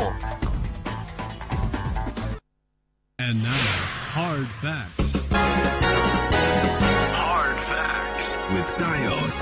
talk. And now, Hard Facts. Hard Facts with Dion.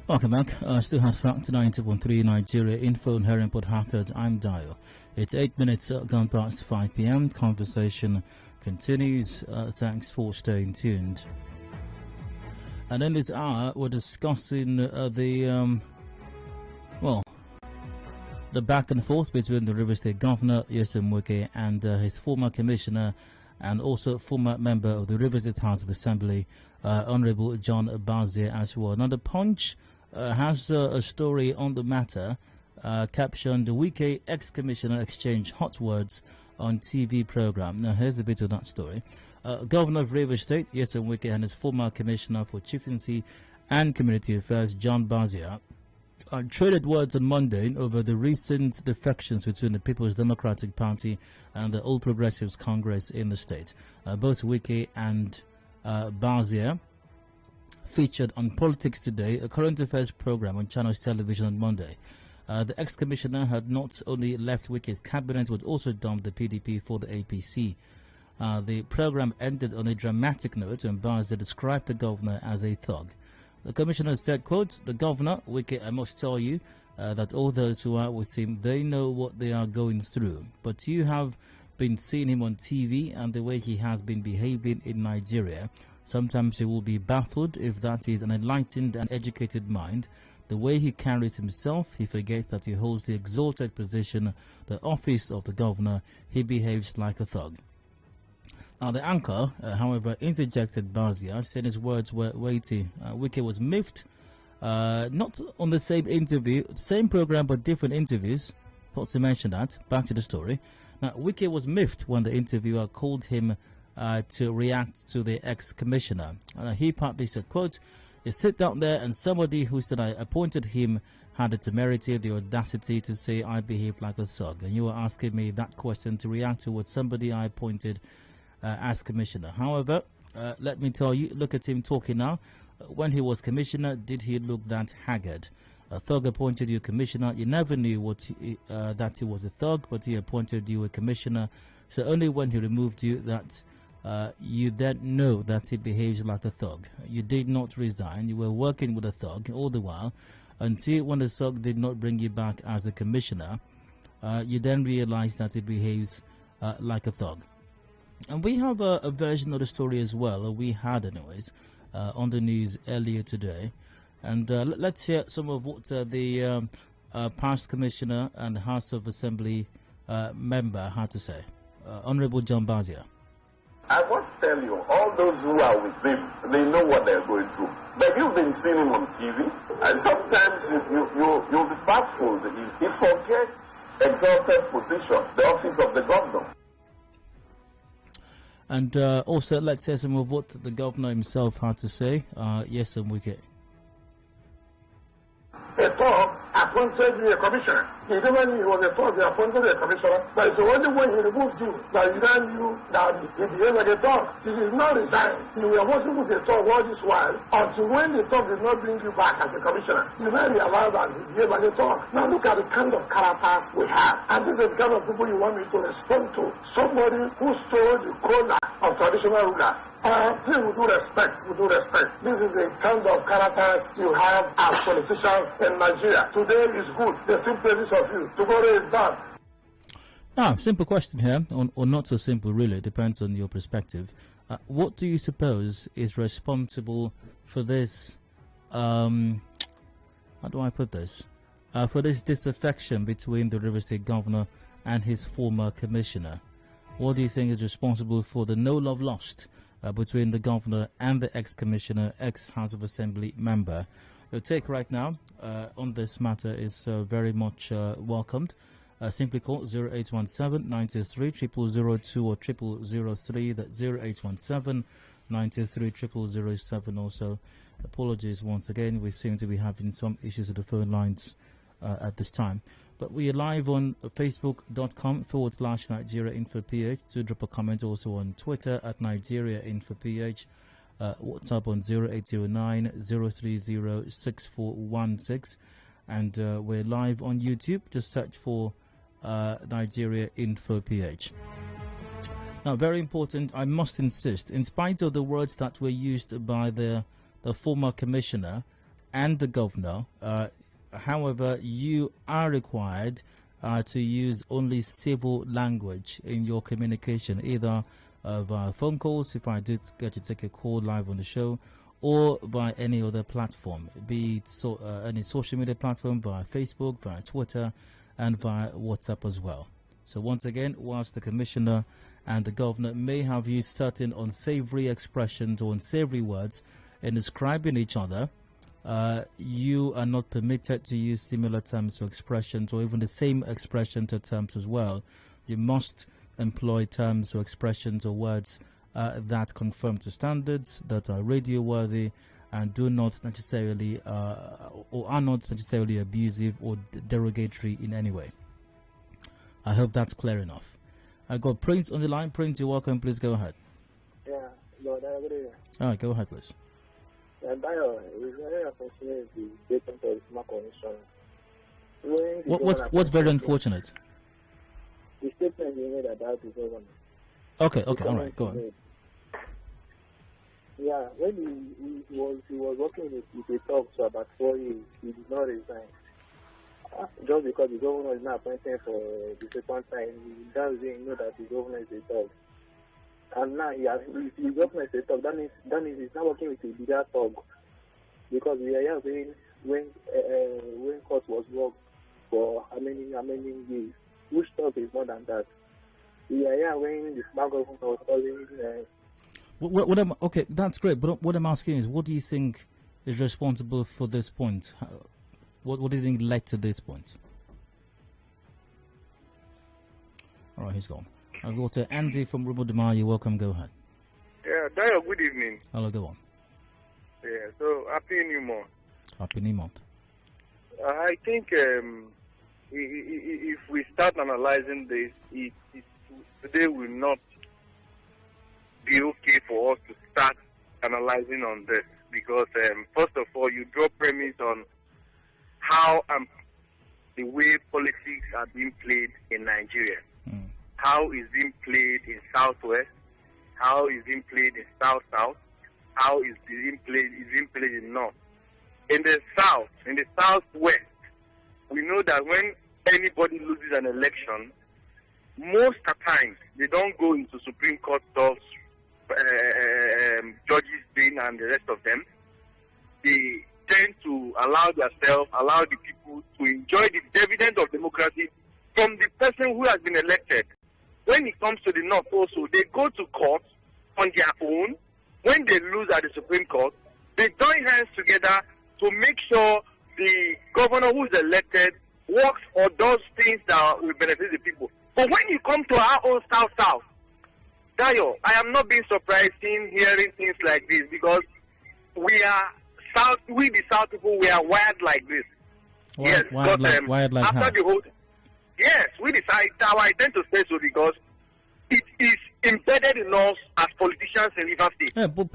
Welcome back. Still Hard Facts 90.3 Nigeria Info and here in Port Harcourt. I'm Dio. It's 8 minutes gone past 5 p.m. Conversation continues. Thanks for staying tuned. And in this hour, we're discussing the back and forth between the River State Governor, Wike, and his former commissioner and also former member of the River State House of Assembly, Honorable John Bazia as well. Now, the Punch has a story on the matter captioned Wike ex-commissioner exchange hot words on TV program. Now here's a bit of that story. Governor of Rivers State, Wike, and his former commissioner for chieftaincy and community affairs, John Bazia, traded words on Monday over the recent defections between the People's Democratic Party and the All Progressives Congress in the state. Both Wike and Bazia featured on Politics Today, a current affairs program on Channels Television on Monday. The ex-commissioner had not only left Wike's cabinet but also dumped the PDP for the APC. The program ended on a dramatic note when Bazia described the governor as a thug. The commissioner said, quote, "The governor, Wike, I must tell you that all those who are with him, they know what they are going through. But you have been seeing him on TV and the way he has been behaving in Nigeria. Sometimes you will be baffled if that is an enlightened and educated mind. The way he carries himself, he forgets that he holds the exalted position, the office of the governor. He behaves like a thug." The anchor, however, interjected Bazia, saying his words were weighty. Wike was miffed, not on the same interview, same program but different interviews. Thought to mention that. Back to the story. Now, Wike was miffed when the interviewer called him to react to the ex-commissioner. He partly said, quote, "You sit down there and somebody who said I appointed him had the temerity, the audacity to say I behave like a thug. And you were asking me that question to react to what somebody I appointed as commissioner. However, let me tell you, look at him talking now. When he was commissioner, did he look that haggard? A thug appointed you commissioner. You never knew that he was a thug, but he appointed you a commissioner. So only when he removed you that you then know that he behaves like a thug. You did not resign. You were working with a thug all the while until when the thug did not bring you back as a commissioner. You then realized that he behaves like a thug." And we have a version of the story as well, or we had anyways, on the news earlier today. And let's hear some of what the past commissioner and House of Assembly member had to say. Honorable John Bazia. I must tell you, all those who are with him, they know what they're going through. But you've been seeing him on TV, and sometimes you'll be baffled. He forgets exalted position, the office of the governor. And also, let's hear some of what the governor himself had to say. Wike. A thug appointed you a commissioner. He never knew he was a thug. He appointed a commissioner. That is the only way he removed you. That he then knew that he behaved like a thug. He did not resign. You were working with a thug all this while until when the thug did not bring you back as a commissioner. You now realize that he behaved like a thug. Now look at the kind of characters we have. And this is the kind of people you want me to respond to. Somebody who stole the corner of traditional rulers. Please, with due respect, this is the kind of characters you have as politicians in Nigeria. Today is good, the sympathies of you. Tomorrow is bad. Now, simple question here, or not so simple really, depends on your perspective. What do you suppose is responsible for this, how do I put this? For this disaffection between the River State governor and his former commissioner? What do you think is responsible for the no love lost between the governor and the ex-commissioner, ex-House of Assembly member? Your take right now on this matter is very much welcomed. Simply call 0817 93 0002 or 0003. That's 0817 93 0007. Also, apologies once again. We seem to be having some issues with the phone lines at this time. But we are live on facebook.com/Nigeria Info PH. To drop a comment also on Twitter at Nigeria Info PH. WhatsApp on 0809 030 6416. And we're live on YouTube. Just search for Nigeria Info PH. Now, very important, I must insist, in spite of the words that were used by the former commissioner and the governor, however, you are required to use only civil language in your communication, either via phone calls, if I did get to take a call live on the show, or via any other platform, be it any social media platform, via Facebook, via Twitter, and via WhatsApp as well. So once again, whilst the commissioner and the governor may have used certain unsavory expressions or unsavory words in describing each other, you are not permitted to use similar terms or expressions, or even the same expressions or terms as well. You must employ terms or expressions or words that conform to standards, that are radio worthy, and do not necessarily or are not necessarily abusive or derogatory in any way. I hope that's clear enough. I got Prince on the line. Prince, you're welcome. Please go ahead. Yeah, Lord, I agree. All right, go ahead, please. Adedayo, it's very unfortunate the statement of the smart commission. What's very unfortunate? The statement you made about the government. Okay, all right, go on. Yeah, when he was working with the talks for about 4 years, he did not resign. Just because the governor is not appointed for the second time, he doesn't know that the governor is a talk. And now the governor is a talk, that means he's not working with a bigger talk. Because we are saying when court was worked for how many years, which talk is more than that. We are here when the smart government was calling. Okay, that's great. But what I'm asking is, what do you think is responsible for this point? What do you think led to this point? All right, he's gone. I'll go to Andy from Rubodima. You're welcome. Go ahead. Yeah, Dayo, good evening. Hello, go on. Yeah, so happy New Month. Happy New Month. I think if we start analyzing this, today will not be okay for us to start analyzing on this, because first of all, you draw premise on how the way politics are being played in Nigeria. How is being played in Southwest, how is being played in South-South, how is being played in North. In the South, in the Southwest, we know that when anybody loses an election, most of the times they don't go into Supreme Court stuff, judges being and the rest of them. They tend to allow the people to enjoy the dividend of democracy from the person who has been elected. When it comes to the North also, they go to court on their own. When they lose at the Supreme Court, they join hands together to make sure the governor who is elected works or does things that will benefit the people. But when you come to our own South, Dayo, I am not being surprised hearing things like this, because we the South people, we are wired like this. Wired like after how? the whole, yes, we decide. I tend to say so because it is embedded in us as politicians in River State. Yeah, but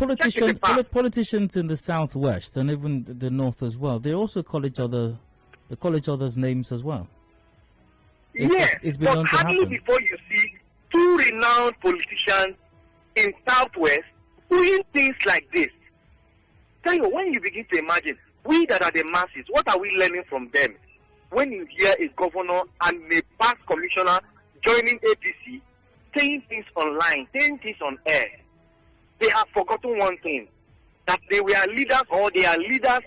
politicians in the Southwest and even the North as well, they also call each other's names as well. It's been known to happen. Hardly before you see two renowned politicians in Southwest doing things like this. Tell you, when you begin to imagine, we that are the masses, what are we learning from them? When you hear a governor and a past commissioner joining APC, saying things online, saying things on air, they have forgotten one thing, that they were leaders, or they are leaders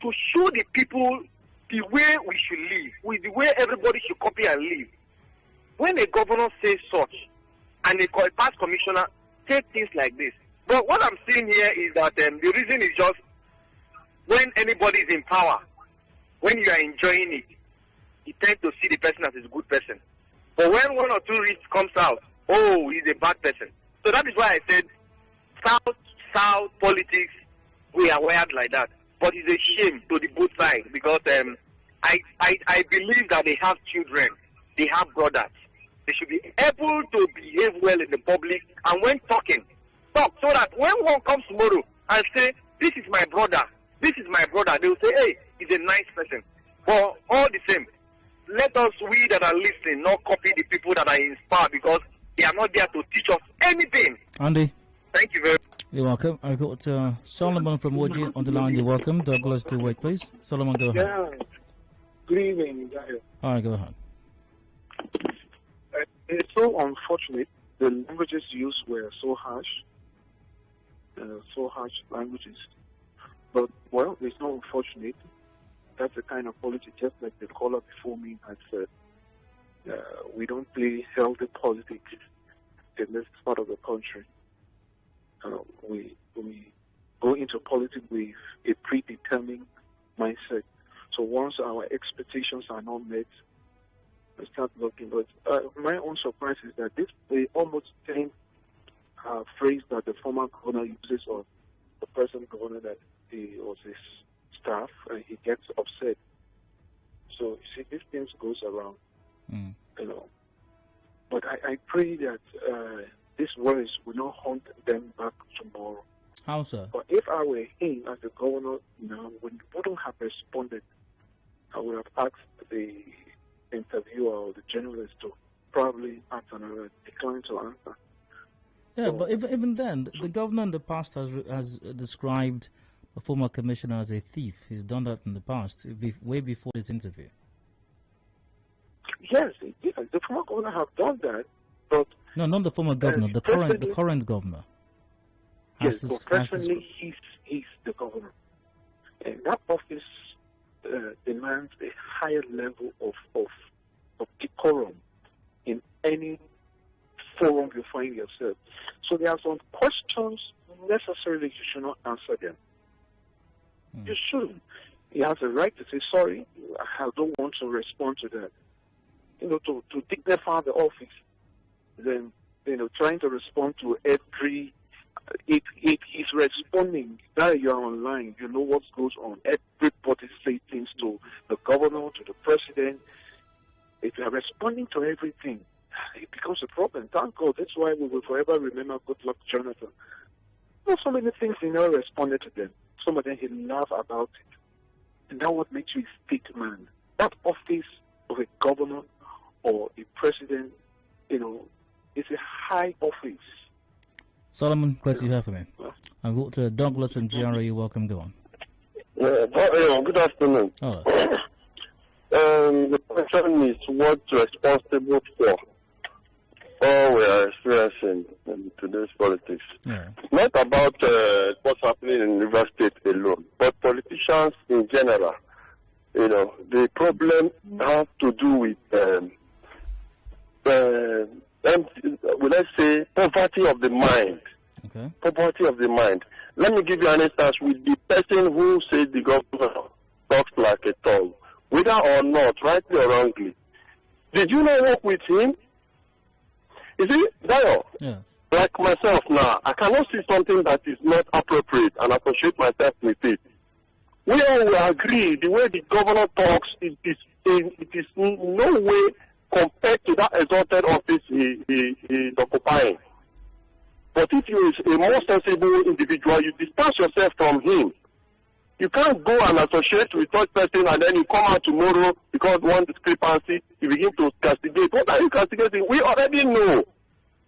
to show the people the way we should live, with the way everybody should copy and live. When a governor says such, and a past commissioner says things like this, but what I'm seeing here is that the reason is just when anybody is in power, when you are enjoying it, you tend to see the person as a good person. But when one or two rich comes out, oh, he's a bad person. So that is why I said South politics, we are wired like that. But it's a shame to the both sides, because I believe that they have children, they have brothers. They should be able to behave well in the public, and when talking, talk so that when one comes tomorrow and say, this is my brother, they will say, hey, he's a nice person. But all the same, let us, we that are listening, not copy the people that are inspired, because they are not there to teach us anything. Andy. Thank you very much. You're welcome. I've got Solomon from Wike on the line. You're welcome. Douglas to Wike, please. Solomon, go ahead. Yeah. Good evening, guys. All right, go ahead. It's so unfortunate. The languages used were so harsh languages. But, well, it's not unfortunate. That's the kind of politics, just like the caller before me had said. We don't play healthy politics in this part of the country. We go into politics with a predetermined mindset. So once our expectations are not met, we start looking. But my own surprise is that this the almost same phrase that the former governor uses, or the present governor, that he was his staff, and he gets upset. So you see, these things goes around, But I pray that these words will not haunt them back tomorrow. How so? But if I were him as the governor now, wouldn't have responded, I would have asked the interviewer or the journalist to probably answer and decline to answer. Yeah, so, but even then, the governor in the past has described a former commissioner as a thief. He's done that in the past, way before this interview. Yes, the former governor have done that, but no, not the former governor, the current governor. Yes, but presently he's the governor, and that office demands a higher level of decorum in any forum you find yourself. So there are some questions necessarily you should not answer them. You shouldn't. He has a right to say, sorry, I don't want to respond to that. To dignify the office. Then, trying to respond to every... If he's responding, that you are online, you know what goes on. Everybody say things to the governor, to the president. If you are responding to everything, it becomes a problem. Thank God. That's why we will forever remember good luck Jonathan. So many things he never responded to them. Some of them he laughed about it. And that's what makes you a statesman. That office of a governor or a president, is a high office. Solomon, great to hear from you. I've got Douglas from GRA. You're welcome. Go on. Good afternoon. Hello. The question is what responsible for all we are experiencing in today's politics. Yeah. Not about what's happening in River State alone, but politicians in general. The problem has to do with let's say poverty of the mind. Okay. Poverty of the mind. Let me give you an instance with the person who says the governor talks like a dog, whether or not, rightly or wrongly. Did you not work with him? You see, Dayo, like myself now, I cannot see something that is not appropriate and associate myself with it. We all will agree the way the governor talks, it is in no way compared to that exalted office he is occupying. But if you are a more sensible individual, you distance yourself from him. You can't go and associate with such person and then you come out tomorrow because of one discrepancy, you begin to castigate. What are you castigating? We already know.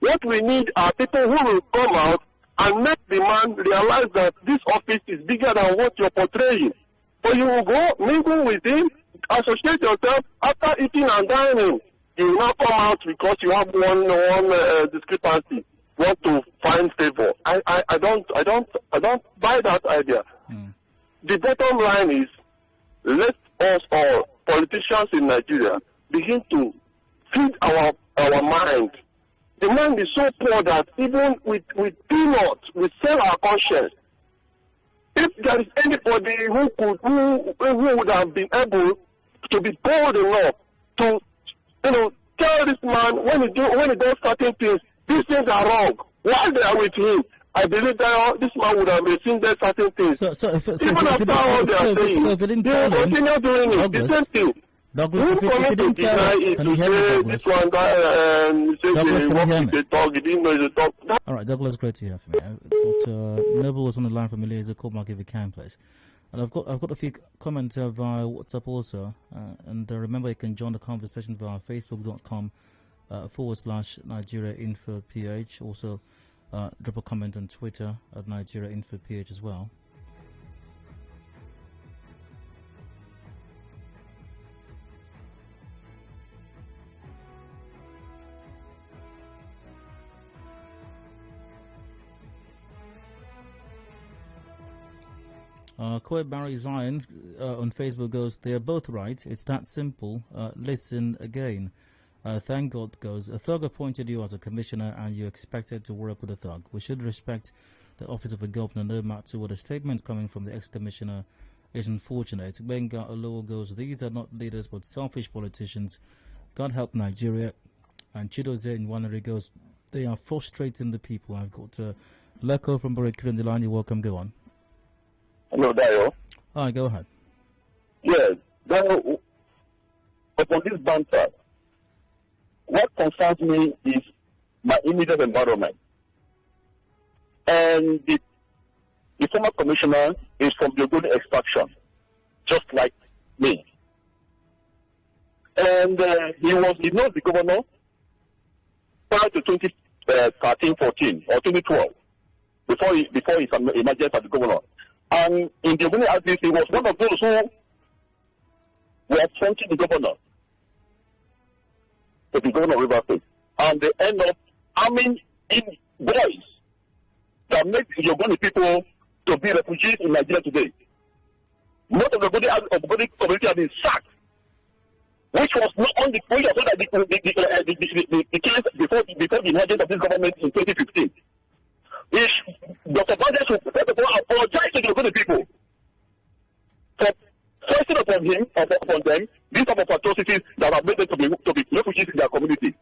What we need are people who will come out and make the man realize that this office is bigger than what you're portraying. So you will go, mingle with him, associate yourself, after eating and dining, you will not come out because you have one discrepancy. Want to find favor. I don't buy that idea. The bottom line is, let us all, politicians in Nigeria, begin to feed our mind. The mind is so poor that even with peanuts, we sell our conscience. If there is anybody who would have been able to be bold enough to, tell this man when he does certain things, these things are wrong. While they are with him, I believe that this man would have rescinded certain things. So if Even after all they are saying, if it didn't they tell will him, continue doing it. Douglas, The same thing. Douglas, Who if for it me to didn't tell deny him, it can to you hear me, say Douglas? this one guy says Douglas, he can you works hear with me? a dog, he didn't know he's a dog. All right, Douglas, great to hear from you. Noble was on the line from Malaysia. Call Mark if you can, please. And I've got a few comments via WhatsApp also. And remember, you can join the conversation via facebook.com /Nigeria Info PH. Also, drop a comment on Twitter at Nigeria Info PH as well. Koi Barry Zion on Facebook goes, they are both right. It's that simple. Listen again. Thank God goes, a thug appointed you as a commissioner and you expected to work with a thug. We should respect the office of a governor no matter what. A statement coming from the ex-commissioner is unfortunate. Benga Olowo goes, these are not leaders but selfish politicians. God help Nigeria. And Chidoze in Wanari goes, they are frustrating the people. I've got Leko from Burikiri on the line. You're welcome. Go on. Hello, Dayo. All right, go ahead. Yes, Dayo, upon this banter, what concerns me is my immediate environment. And the former commissioner is from the good extraction, just like me. And he knows the governor prior to 2013-14 or 2012, before his emergence as the governor. And in the Ogoni Act, he was one of those who were fronting the governor to the governor of River State. And they end up arming in boys that make the Ogoni people to be refugees in Nigeria today. Most of the Ogoni community have been sacked, which was not on the point of the case before the emergence of this government in 2015. Dr. Bazia should first of all apologize to the Ogoni people for forcing upon them these type of atrocities that have made them to be refugees in their community.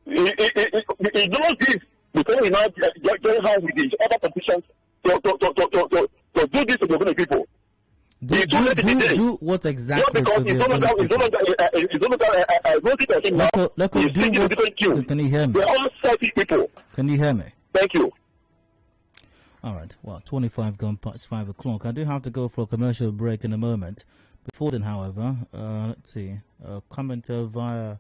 He knows this before he now join hands with the other politicians to do this to the Ogoni people. Do what exactly? Because it's no longer Can you hear me? They're all selfish people. Can you hear me? Thank you. All right. Well, 25 gone past 5 o'clock. I do have to go for a commercial break in a moment. Before then, however, let's see. Comment via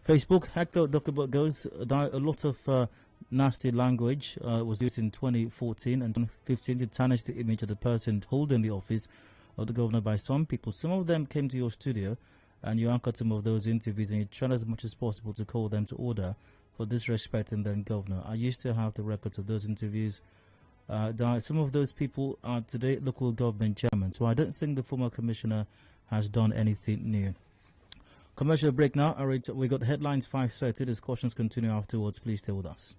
Facebook. Hector Dokabot goes, a lot of nasty language was used in 2014 and 2015 to tarnish the image of the person holding the office of the governor by some people. Some of them came to your studio and you anchored some of those interviews and you tried as much as possible to call them to order for disrespecting the governor. I used to have the records of those interviews. Some of those people are today local government chairmen, so I don't think the former commissioner has done anything new. Commercial break now. All right, we got headlines 5:30. Discussions continue afterwards. Please stay with us.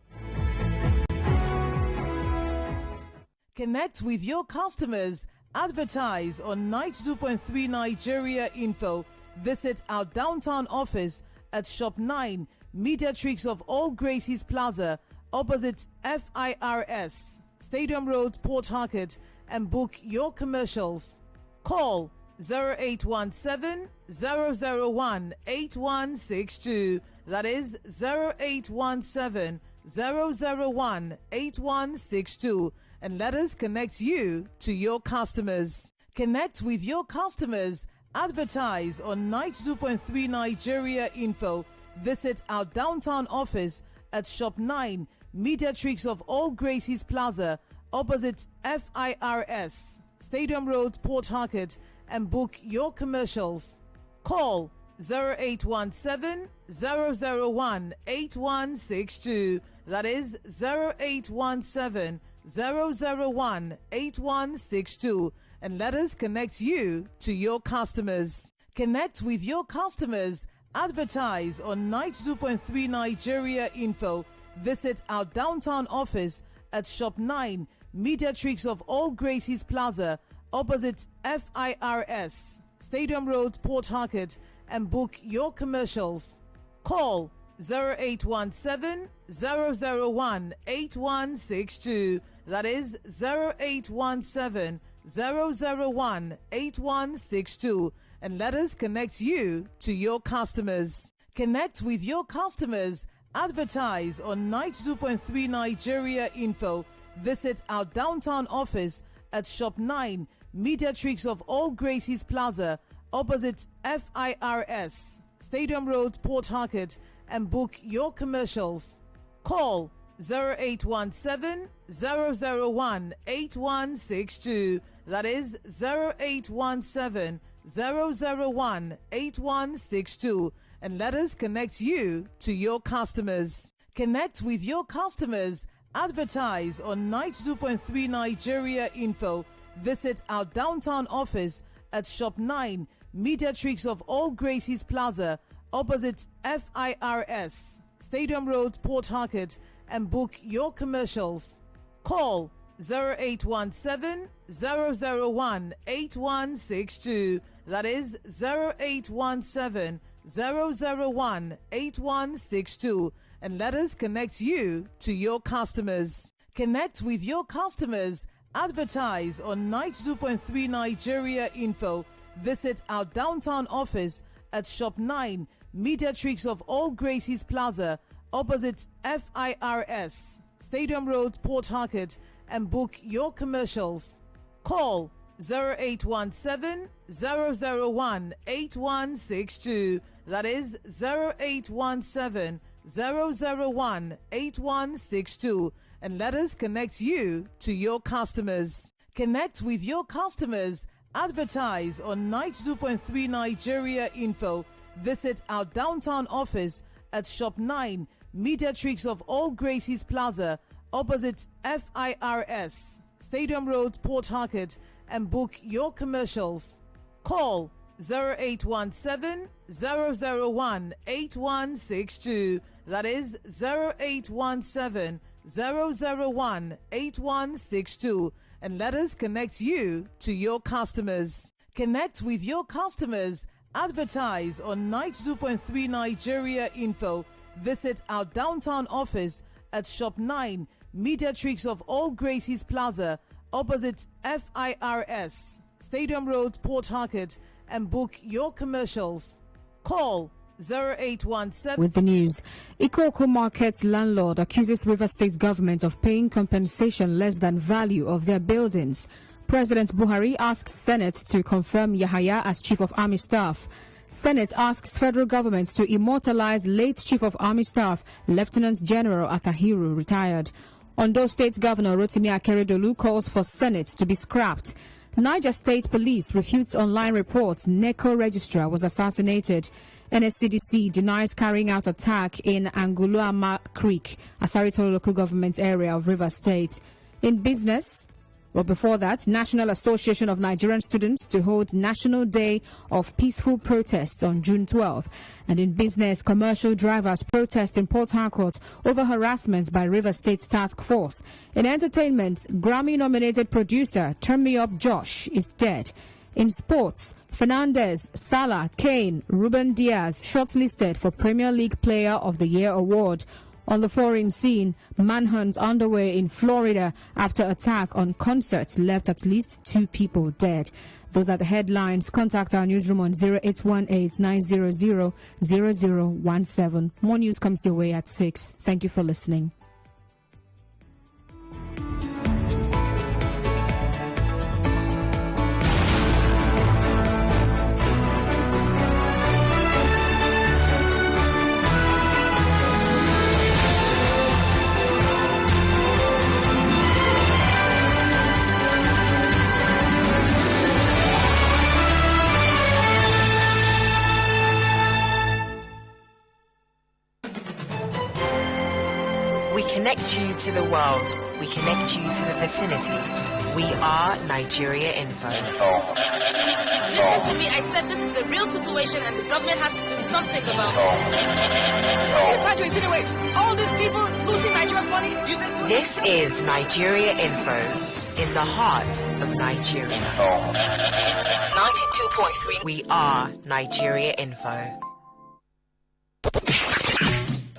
Connect with your customers. Advertise on 92.3 Nigeria Info. Visit our downtown office at Shop 9, Mediatrix of All Gracies Plaza, opposite FIRS, Stadium Road, Port Harcourt, and book your commercials. Call 0817-001-8162. That is 0817-001-8162. And let us connect you to your customers. Connect with your customers. Advertise on 92.3 Nigeria Info. Visit our downtown office at Shop 9, Mediatrix of All Gracies Plaza, opposite FIRS, Stadium Road, Port Harcourt, and book your commercials. Call 0817-001-8162. That is 0817-001-8162. And let us connect you to your customers. Connect with your customers. Advertise on 92.3 Nigeria Info. Visit our downtown office at Shop 9, Mediatrix of All Gracies Plaza, opposite FIRS, Stadium Road, Port Harcourt, and book your commercials. Call 0817 001 8162. That is 0817 001 8162. And let us connect you to your customers. Connect with your customers. Advertise on 92.3 Nigeria Info. Visit our downtown office at Shop 9, Mediatrix of All Gracies Plaza, opposite FIRS, Stadium Road, Port Harcourt, and book your commercials. Call 0817 001 8162. That is 0817 001 8162. And let us connect you to your customers. Connect with your customers. Advertise on 92.3 Nigeria Info. Visit our downtown office at Shop 9, Mediatrix of All Gracies Plaza, opposite FIRS, Stadium Road, Port Harcourt, and book your commercials. Call 0817 001 8162. That is 0817 001 8162. And let us connect you to your customers. Connect with your customers. Advertise on 92.3 Nigeria Info. Visit our downtown office at Shop 9, Mediatrix of All Gracies Plaza, opposite FIRS, Stadium Road, Port Harcourt, and book your commercials. Call 0817 001 8162. That is 0817 001 8162. And let us connect you to your customers. Connect with your customers. Advertise on 92.3 Nigeria Info. Visit our downtown office at Shop 9, Mediatrix of All Gracies Plaza, opposite FIRS, Stadium Road, Port Harcourt, and book your commercials. Call 0817 001 8162. That is 0817 001 8162. And let us connect you to your customers. Connect with your customers. Advertise on 92.3 Nigeria Info. Visit our downtown office at Shop 9, Mediatrix of All Gracies Plaza, opposite FIRS, Stadium Road, Port Harcourt, and book your commercials. Call 0817. With the news, Ikoko Market's landlord accuses River State government of paying compensation less than value of their buildings. President Buhari asks Senate to confirm Yahaya as Chief of Army Staff. Senate asks federal government to immortalize late Chief of Army Staff Lieutenant General Atahiru, retired. Ondo State Governor Rotimi Akeredolu calls for Senate to be scrapped. Niger State Police refutes online reports NECO registrar was assassinated. NSCDC denies carrying out attack in Anguluama Creek, Asarito local government area of River State. In business, well, before that, National Association of Nigerian Students to hold National Day of Peaceful Protests on June 12. And in business, commercial drivers protest in Port Harcourt over harassment by River State Task Force. In entertainment, Grammy-nominated producer Turn Me Up Josh is dead. In sports, Fernandez, Salah, Kane, Ruben Diaz shortlisted for Premier League Player of the Year award. On the foreign scene, manhunt underway in Florida after attack on concerts left at least 2 people dead. Those are the headlines. Contact our newsroom on 0818-900-0017. More news comes your way at 6. Thank you for listening. We connect you to the world. We connect you to the vicinity. We are Nigeria Info. Listen to me. I said this is a real situation and the government has to do something about it. You're trying to insinuate all these people looting Nigeria's money? This is Nigeria Info, in the heart of Nigeria. 92.3. We are Nigeria Info.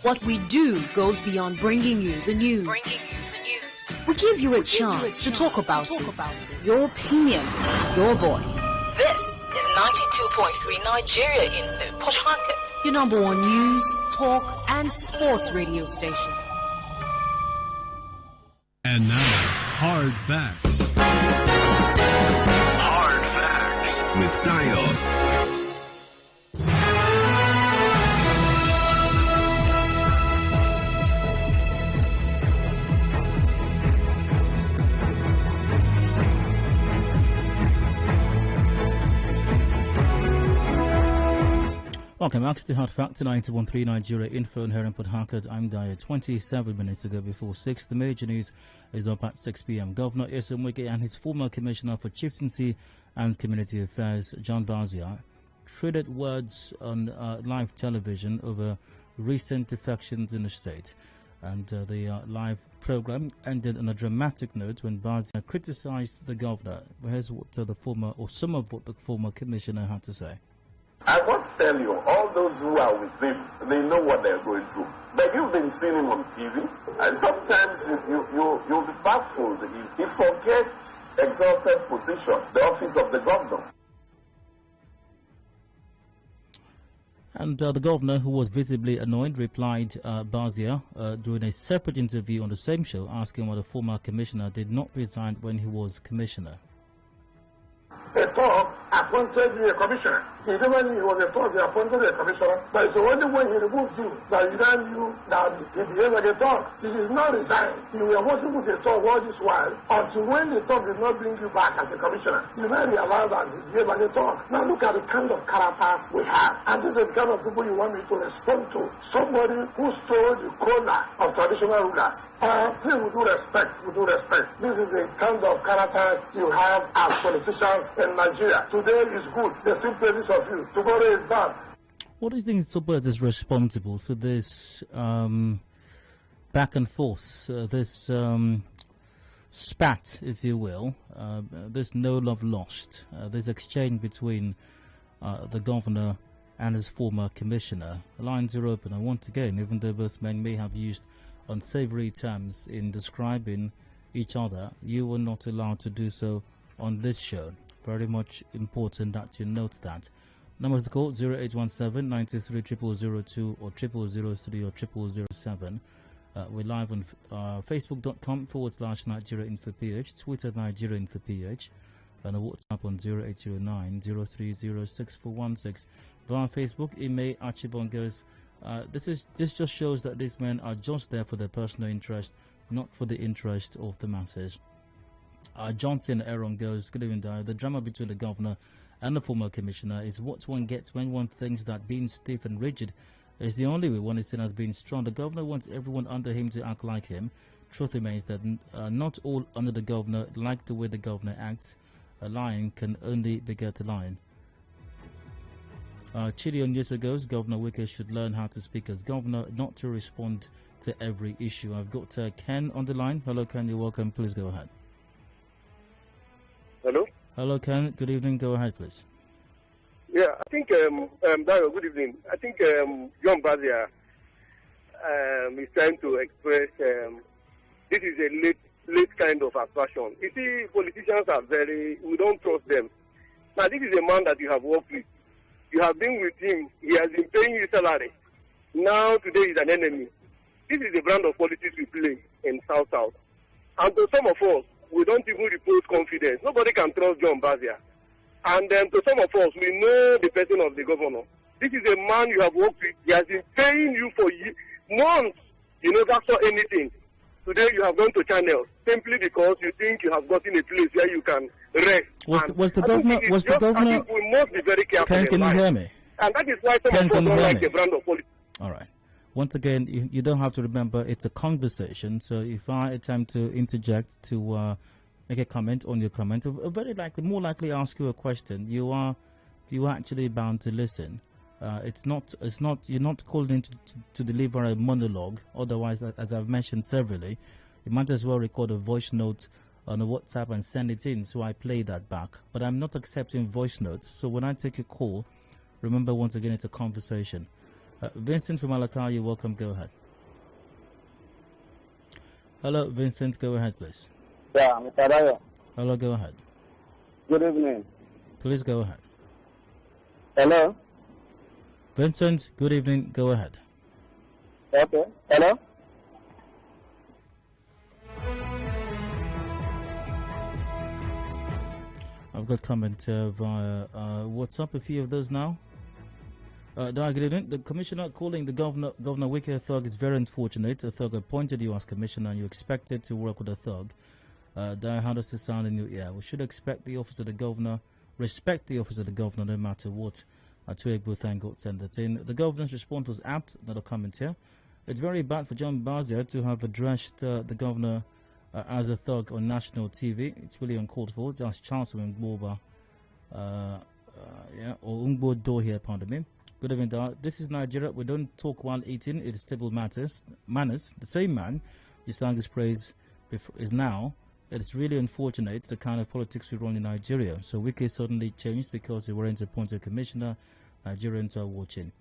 What we do goes beyond bringing you the news. We give you a chance to talk about it. Your opinion, your voice. This is 92.3 Nigeria Info, Port Harcourt. Your number one news, talk, and sports radio station. And now, Hard Facts. Hard Facts with Dayo. Welcome back to Hard Facts, 91.3 Nigeria Info and here in Port Harcourt. I'm Dayo. 27 minutes ago before 6. The major news is up at 6 p.m. Governor Wike and his former Commissioner for Chieftaincy and Community Affairs, John Bazia, traded words on live television over recent defections in the state. And the live program ended on a dramatic note when Bazia criticized the governor. Here's what the former, or some of what the former commissioner had to say. I must tell you, all those who are with him, they know what they're going through. But you've been seeing him on TV, and sometimes you'll be baffled. He forgets exalted position, the office of the governor. And the governor, who was visibly annoyed, replied Bazia during a separate interview on the same show, asking why the former commissioner did not resign when he was commissioner. A talk appointed you a commissioner. He never knew he was a talk, he appointed a commissioner. That is the only way he removed you, that he ran you, that he behaved like a talk. He did not resign. You were working with a talk all this while, until when the talk did not bring you back as a commissioner. You now realize that he behaved like a talk. Now look at the kind of characters we have. And this is the kind of people you want me to respond to. Somebody who stole the corner of traditional rulers. Please, with due respect, this is the kind of characters you have as politicians in Nigeria. Today is good, the sympathies of you. Tomorrow is bad. What do you think is responsible for this back and forth, this spat, if you will, this no love lost, this exchange between the governor and his former commissioner? The lines are open, and once again, even though both men may have used unsavory terms in describing each other, you were not allowed to do so on this show. Very much important that you note that. Numbers to call 0817 93 0002 or 0003 or 0007. We're live on facebook.com/Nigeria Info PH, Twitter Nigeria Info PH, and a WhatsApp on 0809 030 6416. Via Facebook, email Archibongos. This just shows that these men are just there for their personal interest, not for the interest of the masses. Johnson Aaron goes, good evening, Dayo. The drama between the governor and the former commissioner is what one gets when one thinks that being stiff and rigid is the only way one is seen as being strong. The governor wants everyone under him to act like him. Truth remains that not all under the governor like the way the governor acts. A lion can only beget a lion. Chidi on Yeso goes, Governor Wike should learn how to speak as governor, not to respond to every issue. I've got Ken on the line. Hello, Ken, you're welcome. Please go ahead. Hello? Hello, Ken. Good evening. Go ahead, please. Yeah, I think, Dayo, good evening. I think John Bazia is trying to express this is a late kind of assertion. You see, politicians are we don't trust them. Now, this is a man that you have worked with. You have been with him. He has been paying you salary. Now, today he's an enemy. This is the brand of politics we play in South. And to some of us, we don't even repose confidence. Nobody can trust John Bazia. And then to some of us, we know the person of the governor. This is a man you have worked with. He has been paying you for months. You never saw anything. Today you have gone to channels simply because you think you have gotten a place where you can rest. Was the governor? I think we must be very careful. Ken, can you hear me? And that is why some of us don't like the brand of politics. All right. Once again, you don't have to remember it's a conversation. So if I attempt to interject to make a comment on your comment, more likely ask you a question, you are actually bound to listen. You're not called in to deliver a monologue. Otherwise, as I've mentioned severally, you might as well record a voice note on a WhatsApp and send it in, so I play that back. But I'm not accepting voice notes. So when I take a call, remember once again it's a conversation. Vincent from Alakar, you're welcome. Go ahead. Hello, Vincent. Go ahead, please. Yeah, Mr. Dayo. Hello, go ahead. Good evening. Please go ahead. Hello? Vincent, good evening. Go ahead. Okay. Hello? I've got comment via WhatsApp, a few of those now. The commissioner calling the Governor Wike a thug is very unfortunate. A thug appointed you as commissioner and you expected to work with a thug. How does this sound in your ear? We should respect the office of the governor no matter what. Atuegbu thank God sent that in. The governor's response was apt. Another comment here. It's very bad for John Bazia to have addressed the governor as a thug on national TV. It's really uncalled for. Just Charles Ngboba, or Ungbo Do here, pardon me. Good evening, Dar. This is Nigeria. We don't talk while eating. It is table manners. The same man you sang his praise is now. It's really unfortunate the kind of politics we run in Nigeria. So Wike suddenly changed because he weren't appointed commissioner. Nigerians are watching.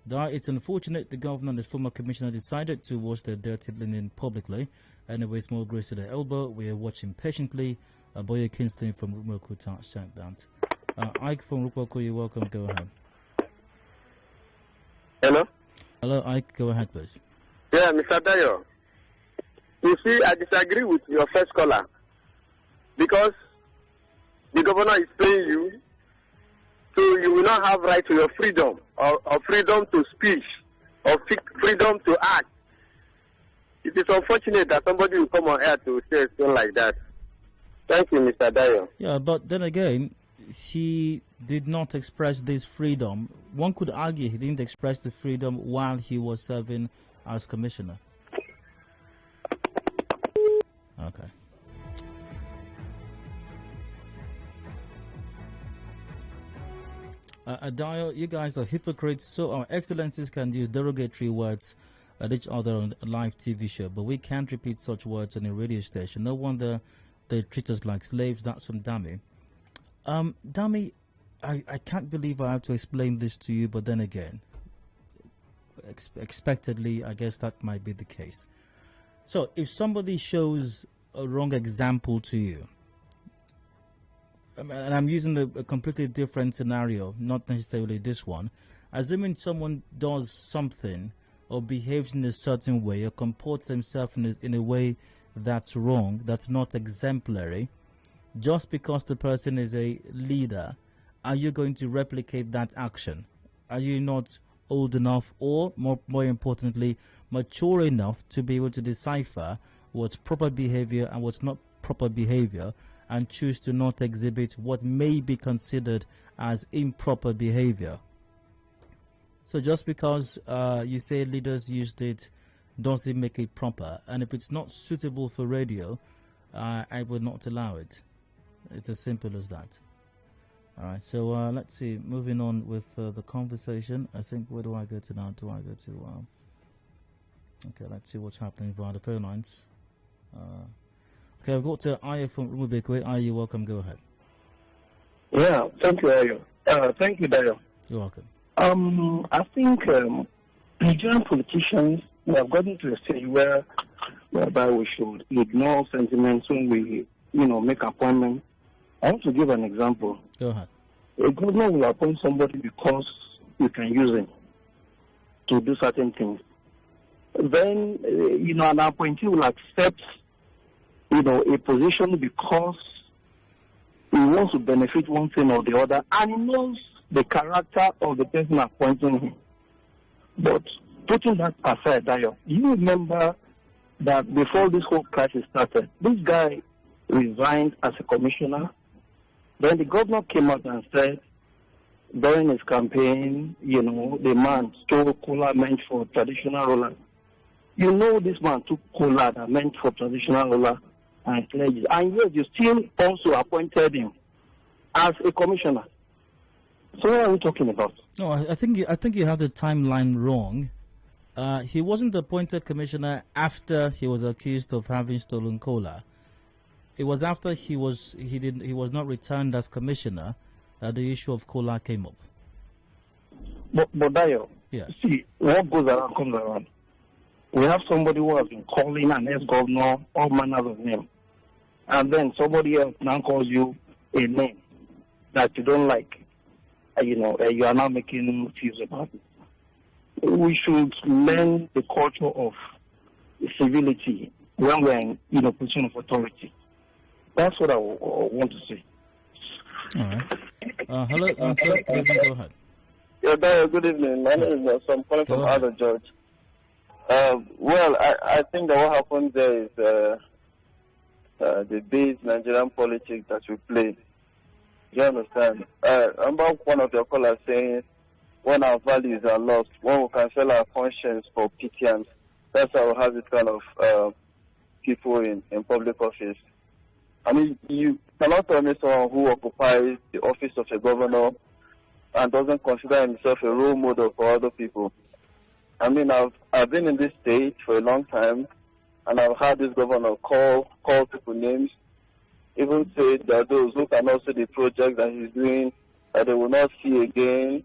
Dar, it's unfortunate the governor and his former commissioner decided to wash their dirty linen publicly. Anyways, more grace to the elbow. We are watching patiently. Boye Kinsley from Rumokuta sent that. Ike from Rupoko, you're welcome. Go ahead. Hello? Hello, Ike. Go ahead, please. Yeah, Mr. Dayo. You see, I disagree with your first caller. Because the governor is paying you, so you will not have right to your freedom, or freedom to speech, or freedom to act. It is unfortunate that somebody will come on air to say something like that. Thank you, Mr. Dayo. Yeah, but then again, he did not express this freedom. One could argue he didn't express the freedom while he was serving as commissioner. Okay. Adedayo, you guys are hypocrites, so our excellencies can use derogatory words at each other on a live TV show, but we can't repeat such words on a radio station. No wonder they treat us like slaves. That's from Dami. Dami, I can't believe I have to explain this to you, but then again, expectedly, I guess that might be the case. So, if somebody shows a wrong example to you, and I'm using a completely different scenario, not necessarily this one, assuming someone does something or behaves in a certain way or comports themselves in a way that's wrong, that's not exemplary, just because the person is a leader, are you going to replicate that action? Are you not old enough or, more importantly, mature enough to be able to decipher what's proper behavior and what's not proper behavior and choose to not exhibit what may be considered as improper behavior? So just because you say leaders used it doesn't make it proper, and if it's not suitable for radio, I will not allow it. It's as simple as that. Alright, so let's see, moving on with the conversation. I think, where do I go to now? Do I go to okay, let's see what's happening via the phone lines. Okay, I've got Aya from Rumubekwe. Aya, you're welcome. Go ahead. Yeah, thank you, Ayo. Thank you, Dayo. You're welcome. I think Nigerian politicians, we have gotten to a stage whereby we should ignore sentiments when we, make appointments. I want to give an example. Go ahead. A governor will appoint somebody because you can use him to do certain things. Then, an appointee will accept, a position because he wants to benefit one thing or the other, and he knows the character of the person appointing him. But putting that aside, Dayo, you remember that before this whole crisis started, this guy resigned as a commissioner. Then the governor came out and said, during his campaign, the man stole cola meant for traditional rollers. This man took cola that meant for traditional roller and clergy. And yet you still also appointed him as a commissioner. So what are we talking about? No, I think you have the timeline wrong. He wasn't appointed commissioner after he was accused of having stolen cola. It was after he was not returned as commissioner that the issue of cola came up. But Dayo, Yeah. See, what goes around comes around. We have somebody who has been calling an ex-governor all manners of names. And then somebody else now calls you a name that you don't like. You are now making fuse about it. We should learn the culture of civility when we're in a position of authority. That's what I want to say. All right. Hello, sir. Go ahead. Yeah, Dayo, good evening. My name is I'm calling from Other George. Well, I think that what happens there is the base Nigerian politics that we play. You understand? I remember one of your callers saying, when our values are lost, when we can sell our conscience for PTMs, that's how we have this kind of people in public office. I mean, you cannot tell me someone who occupies the office of a governor and doesn't consider himself a role model for other people. I mean, I've been in this state for a long time, and I've had this governor call people names, even say that those who cannot see the project that he's doing, that they will not see again.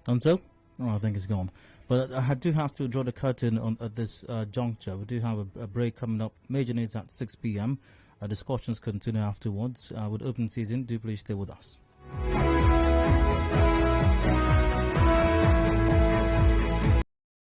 Until? Oh, I think it's gone. But I do have to draw the curtain on at this juncture. We do have a break coming up. Major news at 6 p.m. Discussions continue afterwards. With open season, do please stay with us.